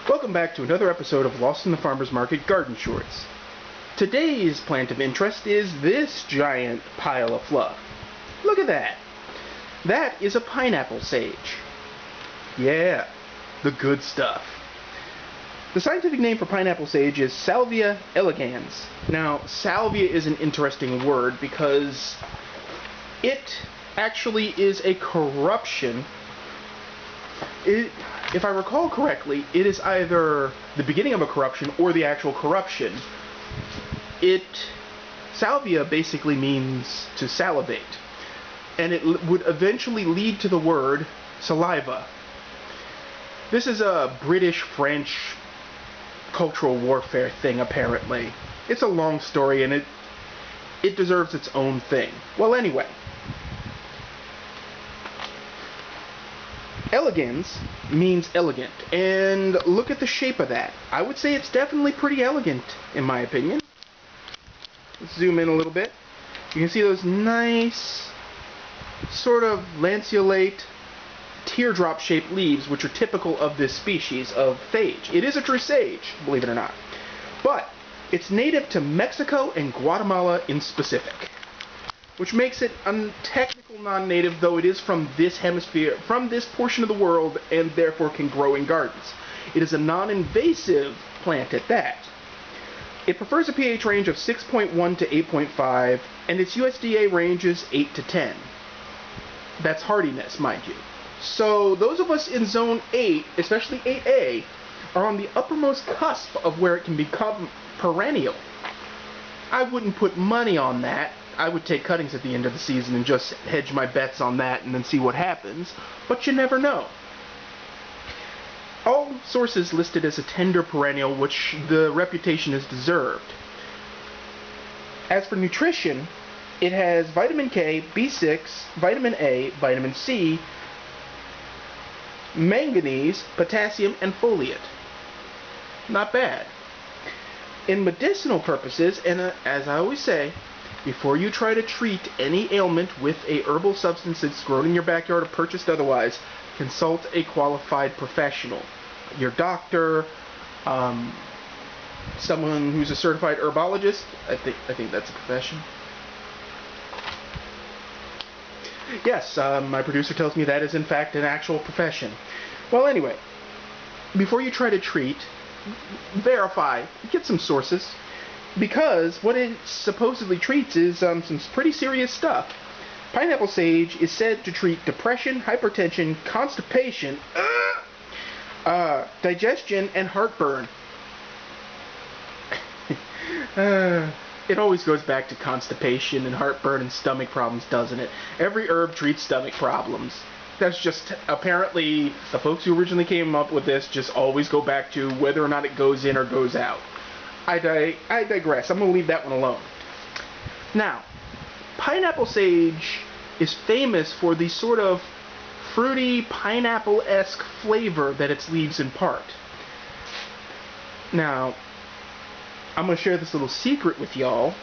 Welcome back to another episode of Lost in the Farmer's Market Garden Shorts. Today's plant of interest is this giant pile of fluff. Look at that. That is a pineapple sage. Yeah, the good stuff. The scientific name for pineapple sage is Salvia elegans. Now, salvia is an interesting word because it actually is a corruption. If I recall correctly, it is either the beginning of a corruption or the actual corruption. Salvia basically means to salivate, and it would eventually lead to the word saliva. This is a British-French cultural warfare thing, apparently. It's a long story, and it deserves its own thing. Well, anyway. Elegans means elegant, and look at the shape of that. I would say it's definitely pretty elegant, in my opinion. Let's zoom in a little bit. You can see those nice, sort of lanceolate, teardrop-shaped leaves, which are typical of this species of sage. It is a true sage, believe it or not. But it's native to Mexico and Guatemala in specific, which makes it a technical non-native, though it is from this hemisphere, from this portion of the world, and therefore can grow in gardens. It is a non-invasive plant at that. It prefers a pH range of 6.1 to 8.5, and its USDA range is 8 to 10. That's hardiness, mind you. So those of us in Zone 8, especially 8A, are on the uppermost cusp of where it can become perennial. I wouldn't put money on that. I would take cuttings at the end of the season and just hedge my bets on that and then see what happens, but you never know. All sources listed as a tender perennial, which the reputation is deserved. As for nutrition, it has vitamin K, B6, vitamin A, vitamin C, manganese, potassium, and folate. Not bad. In medicinal purposes, and as I always say, before you try to treat any ailment with a herbal substance that's grown in your backyard or purchased otherwise, consult a qualified professional. Your doctor, someone who's a certified herbologist. I think that's a profession. Yes, my producer tells me that is in fact an actual profession. Well, anyway, before you try to treat, verify, get some sources. Because what it supposedly treats is some pretty serious stuff. Pineapple sage is said to treat depression, hypertension, constipation, digestion, and heartburn. It always goes back to constipation and heartburn and stomach problems, doesn't it? Every herb treats stomach problems. That's just, apparently, the folks who originally came up with this just always go back to whether or not it goes in or goes out. I digress. I'm going to leave that one alone. Now, pineapple sage is famous for the sort of fruity, pineapple-esque flavor that its leaves impart. Now, I'm going to share this little secret with y'all.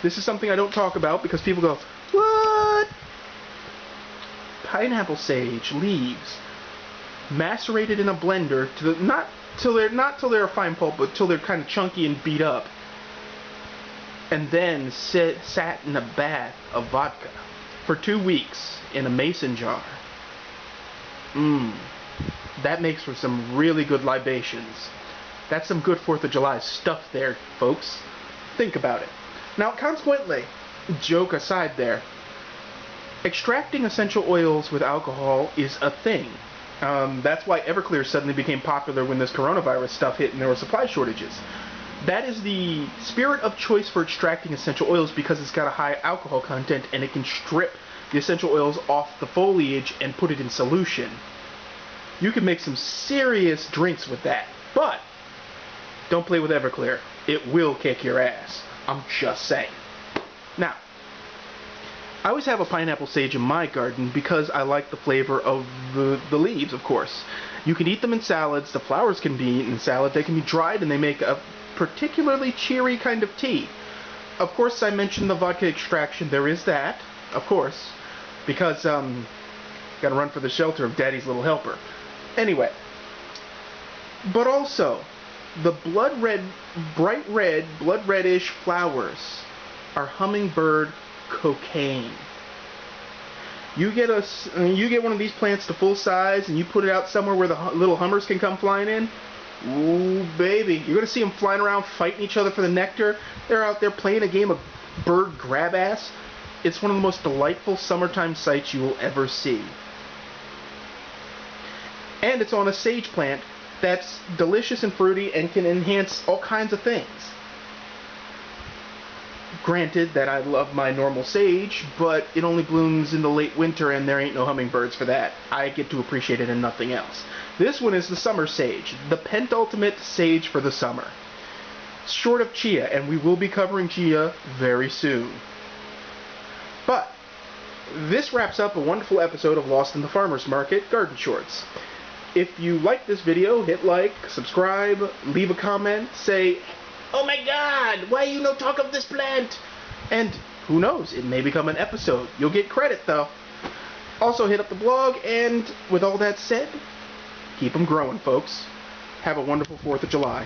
This is something I don't talk about because people go, what? Pineapple sage leaves macerated in a blender to not till they're a fine pulp, but till they're kind of chunky and beat up, and then sat in a bath of vodka for 2 weeks in a mason jar. That makes for some really good libations. That's some good 4th of July stuff there, folks. Think about it. Now, consequently, joke aside there, extracting essential oils with alcohol is a thing. That's why Everclear suddenly became popular when this coronavirus stuff hit and there were supply shortages. That is the spirit of choice for extracting essential oils because it's got a high alcohol content and it can strip the essential oils off the foliage and put it in solution. You can make some serious drinks with that, but don't play with Everclear. It will kick your ass. I'm just saying. Now, I always have a pineapple sage in my garden because I like the flavor of the leaves, of course. You can eat them in salads. The flowers can be eaten in salad. They can be dried, and they make a particularly cheery kind of tea. Of course, I mentioned the vodka extraction. There is that, of course, because gotta run for the shelter of Daddy's little helper. Anyway, But also, the bright red, blood reddish flowers are hummingbird cocaine. You get one of these plants to full size and you put it out somewhere where the little hummers can come flying in. Ooh, baby. You're going to see them flying around fighting each other for the nectar. They're out there playing a game of bird grab ass. It's one of the most delightful summertime sights you will ever see. And it's on a sage plant that's delicious and fruity and can enhance all kinds of things. Granted that I love my normal sage, but it only blooms in the late winter and there ain't no hummingbirds for that. I get to appreciate it and nothing else. This one is the summer sage, the pentultimate sage for the summer. Short of chia, and we will be covering chia very soon. But this wraps up a wonderful episode of Lost in the Farmer's Market Garden Shorts. If you like this video, hit like, subscribe, leave a comment, say, "Oh my god, why you no talk of this plant?" And who knows, it may become an episode. You'll get credit though. Also hit up the blog, and with all that said, keep them growing, folks. Have a wonderful 4th of July.